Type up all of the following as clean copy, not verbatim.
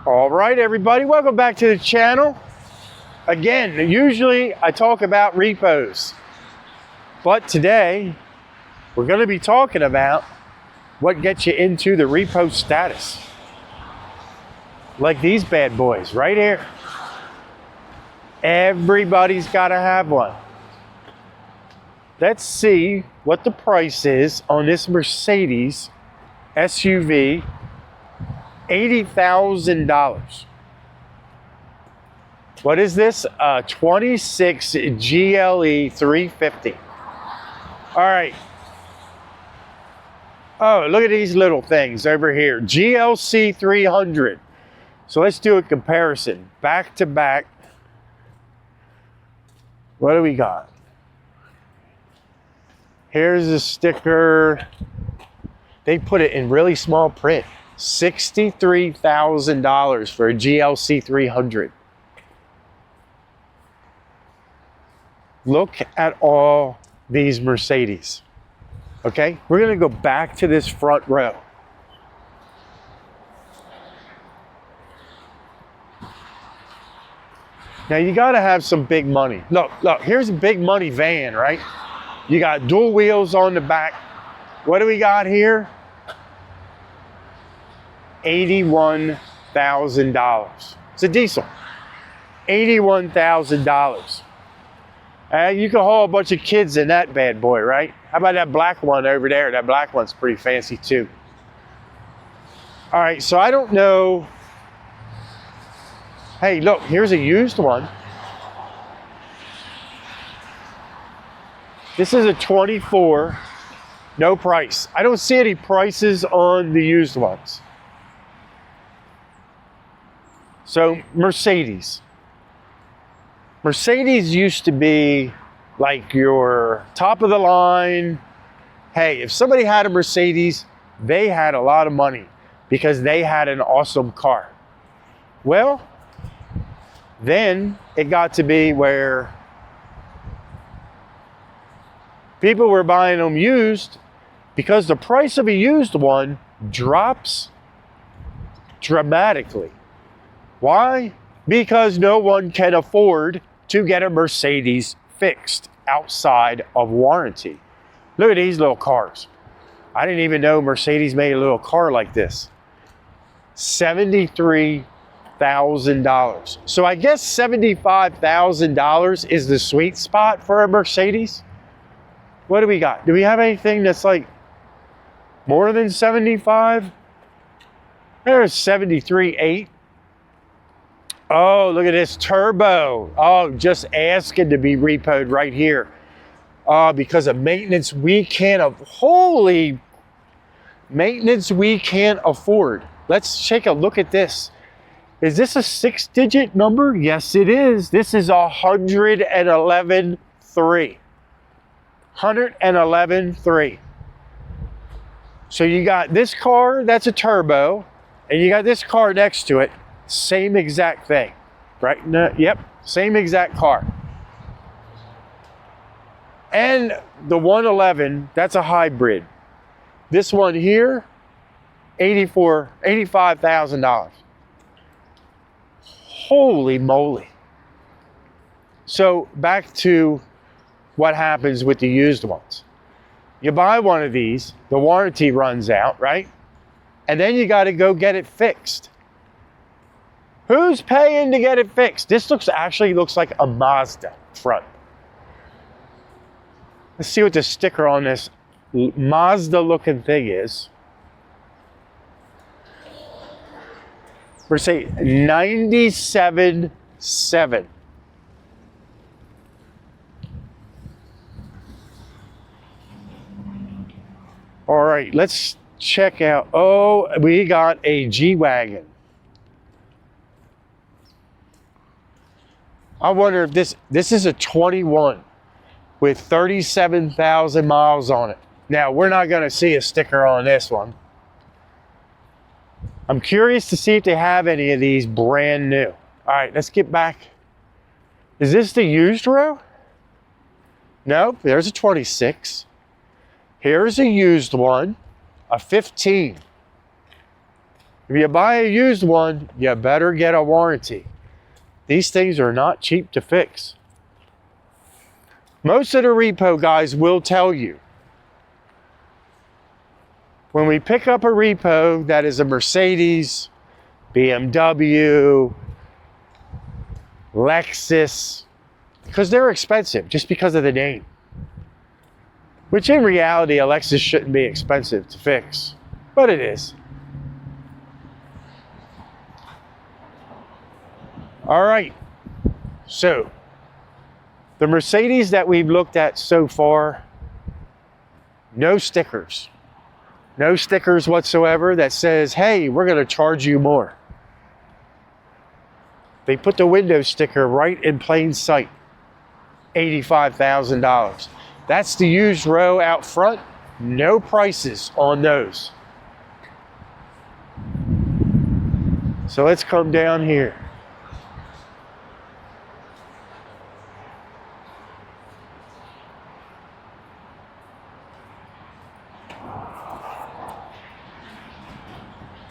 All right, everybody, welcome back to the channel. Again, usually I talk about repos, but today we're going to be talking about what gets you into the repo status. Like these bad boys right here. Everybody's got to have one. Let's see what the price is on this Mercedes SUV. $80,000. What is this? 26 GLE 350. All right. Oh, look at these little things over here. GLC 300. So let's do a comparison. Back to back. What do we got? Here's a sticker. They put it in really small print. $63,000 for a GLC 300. Look at all these Mercedes. Okay, we're gonna go back to this front row. Now you gotta have some big money. Look, here's a big money van, right? You got dual wheels on the back. What do we got here? $81,000. It's a diesel. $81,000. You can haul a bunch of kids in that bad boy, right? How about that black one over there? That black one's pretty fancy too. All right, so I don't know. Hey, look, here's a used one. This is a 24, no price. I don't see any prices on the used ones. So Mercedes. Mercedes used to be like your top of the line. Hey, if somebody had a Mercedes, they had a lot of money because they had an awesome car. Well, then it got to be where people were buying them used because the price of a used one drops dramatically. Why? Because no one can afford to get a Mercedes fixed outside of warranty. Look at these little cars. I didn't even know Mercedes made a little car like this. $73,000. So I guess $75,000 is the sweet spot for a Mercedes. What do we got? Do we have anything that's like more than 75? There's 73.8. Oh, look at this turbo. Oh, just asking to be repoed right here. Because of maintenance we can't afford. Let's take a look at this. Is this a 6-digit number? Yes, it is. This is 111.3. 111.3. So you got this car, that's a turbo, and you got this car next to it. Same exact thing, right? No, yep, same exact car. And the 111, that's a hybrid. This one here, $85,000. Holy moly. So back to what happens with the used ones. You buy one of these, the warranty runs out, right? And then you got to go get it fixed. Who's paying to get it fixed? This actually looks like a Mazda front. Let's see what the sticker on this Mazda looking thing is. We're saying 97.7. All right, let's check out. Oh, we got a G-Wagon. I wonder if this is a 21 with 37,000 miles on it. Now, we're not going to see a sticker on this one. I'm curious to see if they have any of these brand new. All right, let's get back. Is this the used row? Nope, there's a 26. Here's a used one, a 15. If you buy a used one, you better get a warranty. These things are not cheap to fix. Most of the repo guys will tell you, when we pick up a repo that is a Mercedes, BMW, Lexus, because they're expensive just because of the name. Which in reality, a Lexus shouldn't be expensive to fix, but it is. All right, so the Mercedes that we've looked at so far, no stickers. No stickers whatsoever that says, hey, we're going to charge you more. They put the window sticker right in plain sight, $85,000. That's the used row out front. No prices on those. So let's come down here.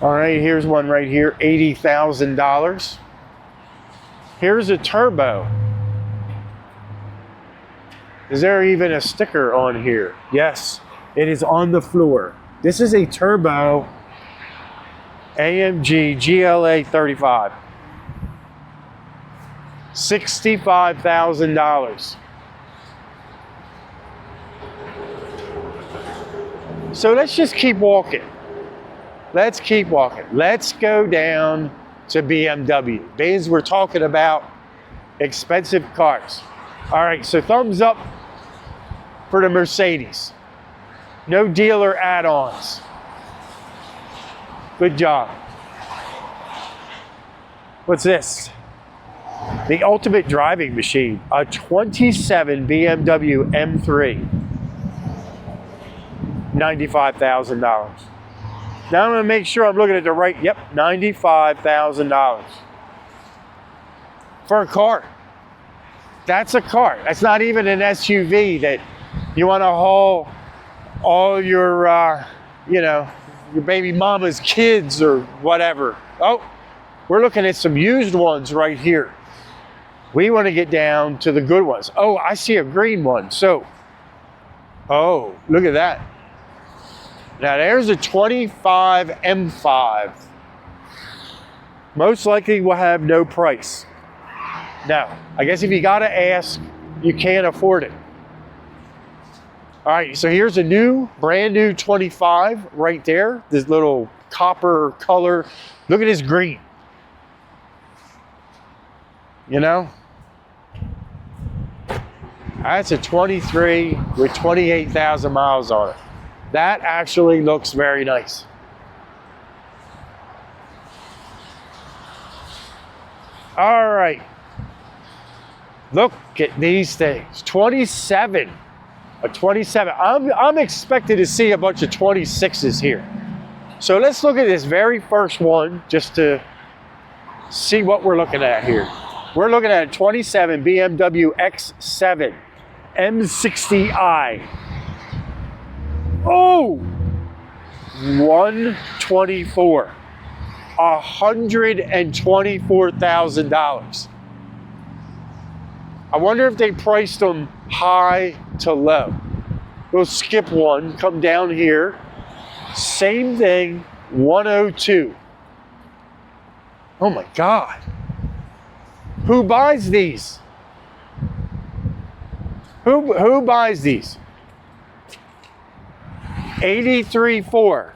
All right, here's one right here, $80,000. Here's a turbo. Is there even a sticker on here? Yes, it is on the floor. This is a turbo AMG GLA 35. $65,000. So let's just keep walking. Let's keep walking. Let's go down to BMW. Because we're talking about expensive cars. All right, so thumbs up for the Mercedes. No dealer add-ons. Good job. What's this? The ultimate driving machine. A 27 BMW M3. $95,000. Now I'm going to make sure I'm looking at the right. Yep, $95,000 for a car. That's a car. That's not even an SUV that you want to haul all your, your baby mama's kids or whatever. Oh, we're looking at some used ones right here. We want to get down to the good ones. Oh, I see a green one. So, oh, look at that. Now there's a 25 M5. Most likely will have no price. Now, I guess if you gotta ask, you can't afford it. All right, so here's a brand new 25 right there. This little copper color. Look at this green. You know? That's a 23 with 28,000 miles on it. That actually looks very nice. All right. Look at these things. 27. A 27. I'm expected to see a bunch of 26s here. So let's look at this very first one just to see what we're looking at here. We're looking at a 27 BMW X7 M60i. Oh, 124, $124,000. I wonder if they priced them high to low. We'll skip one, come down here. Same thing, 102. Oh my God. Who buys these? Who buys these? 83.4.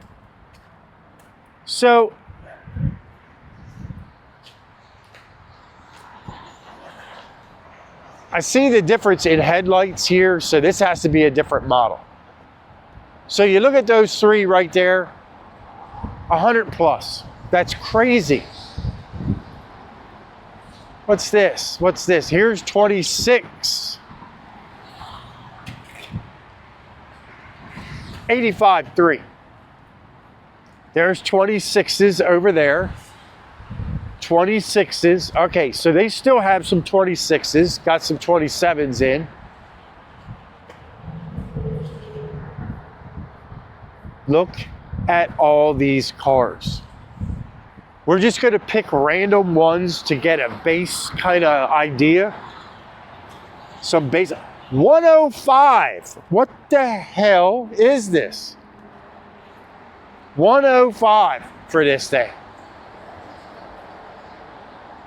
So I see the difference in headlights here, so this has to be a different model. So you look at those three right there, 100 plus. That's crazy. What's this? What's this? Here's 26. 85.3. There's 26s over there. 26s. Okay, so they still have some 26s. Got some 27s in. Look at all these cars. We're just going to pick random ones to get a base kind of idea. Some base. 105. What the hell is this? 105 for this thing.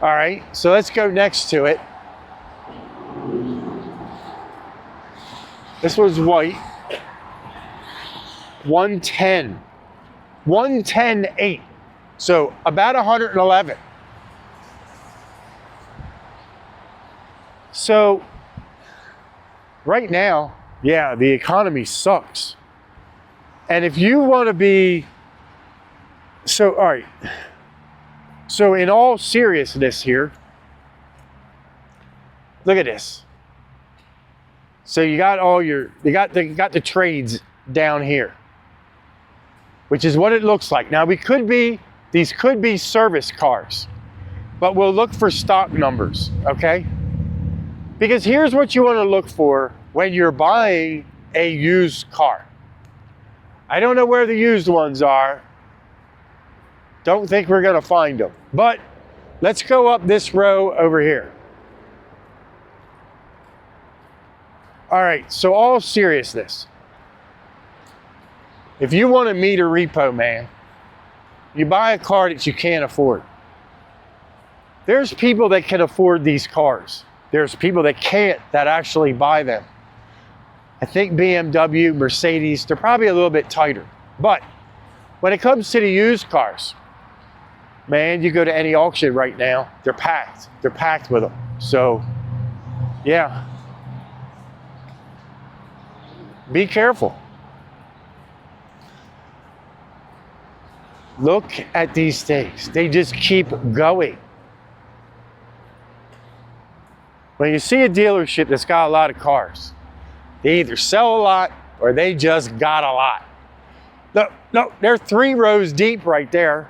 All right, so let's go next to it. This one's white. 110. 110.8. So about 111. So right now, yeah, the economy sucks. And if you want to be, so all right. So in all seriousness here, look at this. So you got all your, you got the trades down here, which is what it looks like. Now these could be service cars, but we'll look for stock numbers, okay? Because here's what you want to look for when you're buying a used car. I don't know where the used ones are. Don't think we're going to find them. But let's go up this row over here. All right, so all seriousness. If you want to meet a repo man, you buy a car that you can't afford. There's people that can afford these cars. There's people that can't, that actually buy them. I think BMW, Mercedes, they're probably a little bit tighter. But when it comes to the used cars, man, you go to any auction right now, they're packed. They're packed with them. So, yeah. Be careful. Look at these things. They just keep going. When you see a dealership that's got a lot of cars, they either sell a lot or they just got a lot. No, they're 3 rows deep right there.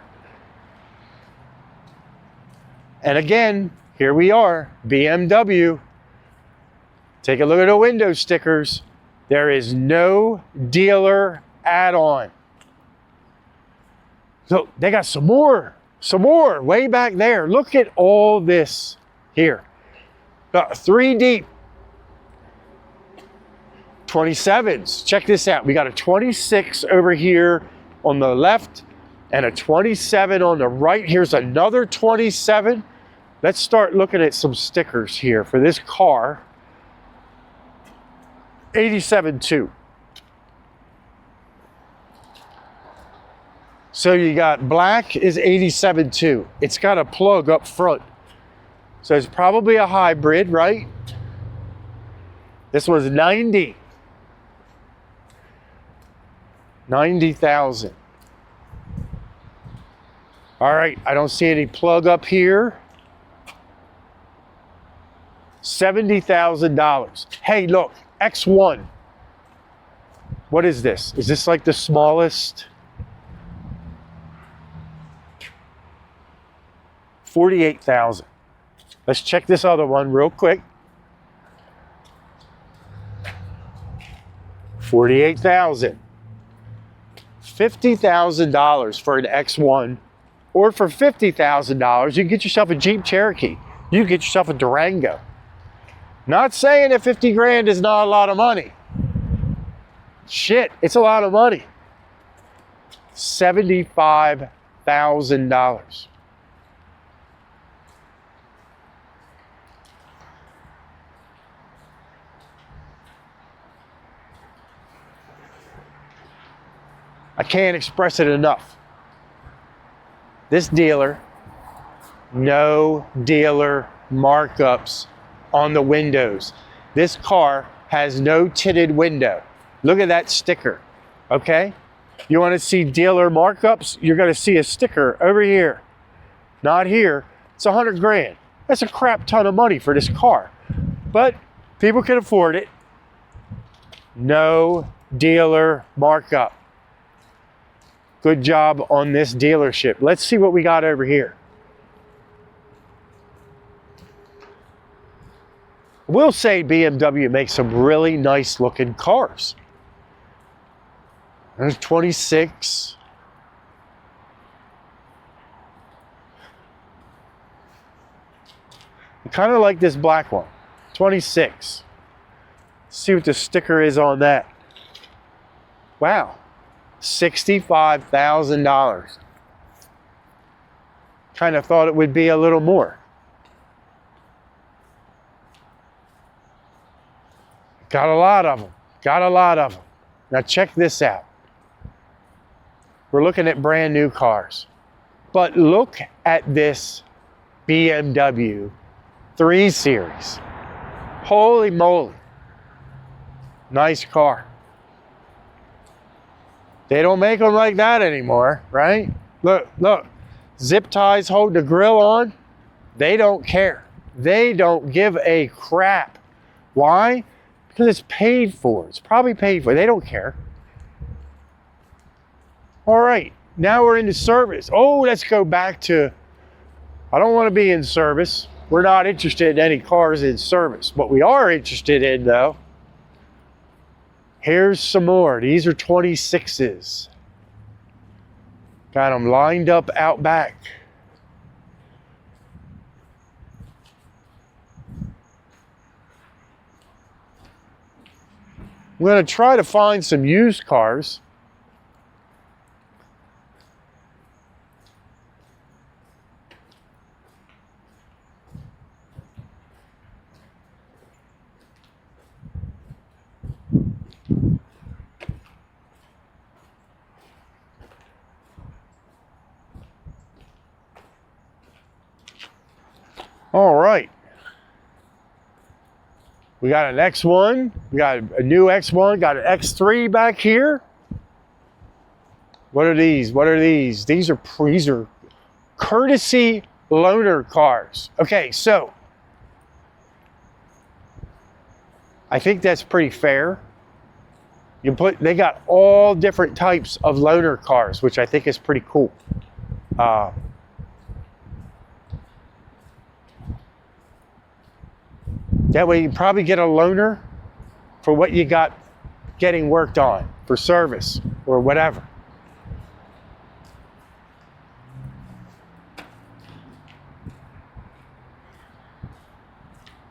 And again, here we are, BMW. Take a look at the window stickers. There is no dealer add-on. So they got some more way back there. Look at all this here. 3 deep. 27s. Check this out. We got a 26 over here on the left and a 27 on the right. Here's another 27. Let's start looking at some stickers here for this car. 87.2. So you got black is 87.2. It's got a plug up front. So it's probably a hybrid, right? This was 90. 90,000. All right, I don't see any plug up here. $70,000. Hey, look, X1. What is this? Is this like the smallest? 48,000. Let's check this other one real quick. 48,000. $50,000 for an X1, or for $50,000, you can get yourself a Jeep Cherokee. You can get yourself a Durango. Not saying that 50 grand is not a lot of money. Shit, it's a lot of money. $75,000. I can't express it enough. This dealer, no dealer markups on the windows. This car has no tinted window. Look at that sticker, okay? You want to see dealer markups? You're going to see a sticker over here. Not here. It's 100 grand. That's a crap ton of money for this car. But people can afford it. No dealer markup. Good job on this dealership. Let's see what we got over here. We'll say BMW makes some really nice looking cars. There's 26. I kind of like this black one. 26. See what the sticker is on that. Wow. $65,000. Kind of thought it would be a little more. Got a lot of them. Got a lot of them. Now check this out. We're looking at brand new cars. But look at this BMW 3 Series. Holy moly. Nice car. They don't make them like that anymore, right? Look, look. Zip ties hold the grill on. They don't care. They don't give a crap. Why? Because it's paid for. It's probably paid for. They don't care. All right. Now we're into service. Oh, let's go back to, I don't want to be in service. We're not interested in any cars in service. What we are interested in, though, here's some more. These are 26s. Got them lined up out back. I'm going to try to find some used cars. All right. We got an X1. We got a new X1. Got an X3 back here. What are these? What are these? These are courtesy loaner cars. Okay, so I think that's pretty fair. They got all different types of loaner cars, which I think is pretty cool. That way you probably get a loaner for what you got getting worked on, for service or whatever.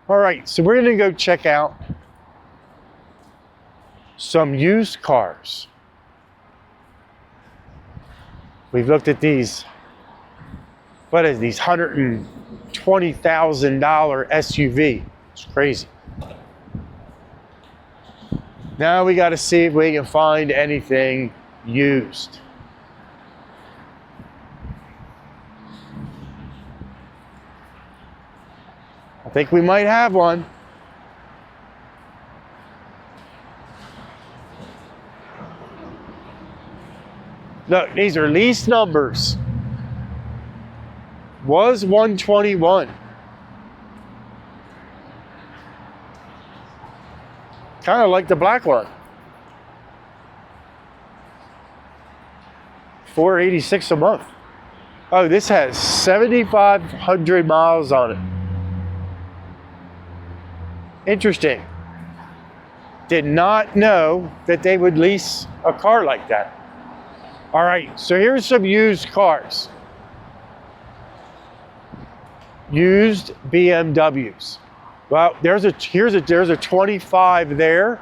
All right, so we're gonna go check out some used cars. We've looked at these, what is these $120,000 SUV. It's crazy. Now we got to see if we can find anything used. I think we might have one. Look, these are lease numbers. Was 121. Kind of like the black one. $486 a month. Oh, this has 7,500 miles on it. Interesting. Did not know that they would lease a car like that. All right, so here's some used cars. Used BMWs. Well, there's a 25 there.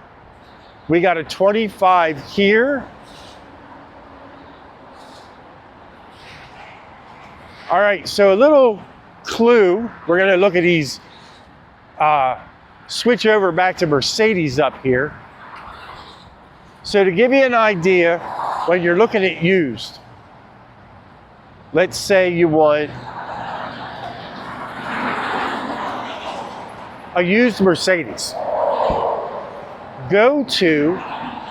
We got a 25 here. All right, so a little clue. We're gonna look at these, switch over back to Mercedes up here. So to give you an idea, when you're looking at used, let's say you want a used Mercedes. Go to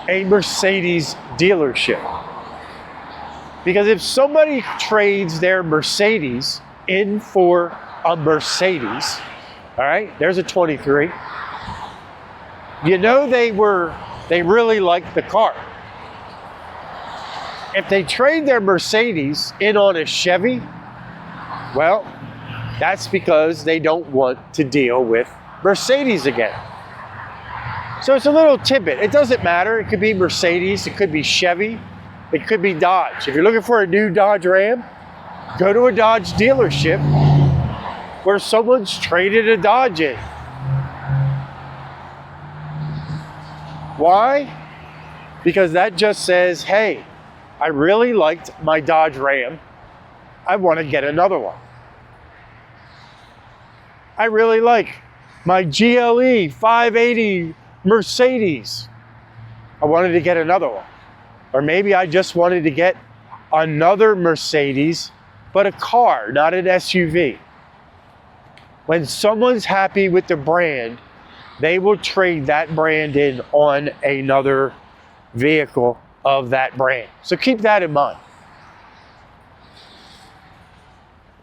a Mercedes dealership. Because if somebody trades their Mercedes in for a Mercedes, all right, there's a 23. You know they really liked the car. If they trade their Mercedes in on a Chevy, well, that's because they don't want to deal with Mercedes again. So it's a little tidbit. It doesn't matter. It could be Mercedes, it could be Chevy, it could be Dodge. If you're looking for a new Dodge Ram, go to a Dodge dealership where someone's traded a Dodge in. Why? Because that just says, hey, I really liked my Dodge Ram. I want to get another one. I really like my GLE 580 Mercedes. I wanted to get another one. Or maybe I just wanted to get another Mercedes, but a car, not an SUV. When someone's happy with the brand, they will trade that brand in on another vehicle of that brand. So keep that in mind.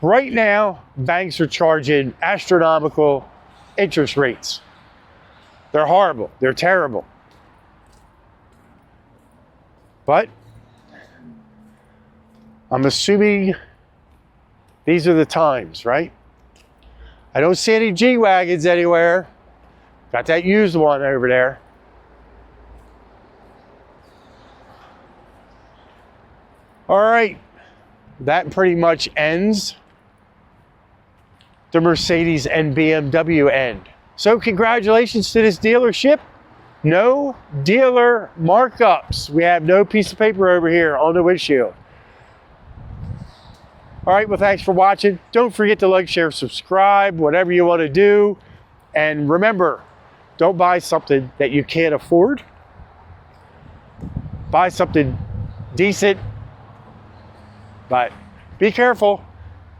Right now, banks are charging astronomical interest rates. They're horrible. They're terrible. But I'm assuming these are the times, right? I don't see any G-Wagons anywhere. Got that used one over there. All right, that pretty much ends the Mercedes and BMW end. So congratulations to this dealership. No dealer markups. We have no piece of paper over here on the windshield. All right, well, thanks for watching. Don't forget to like, share, subscribe, whatever you want to do. And remember, don't buy something that you can't afford. Buy something decent, but be careful.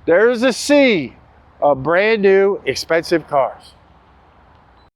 There's a sea of brand new expensive cars.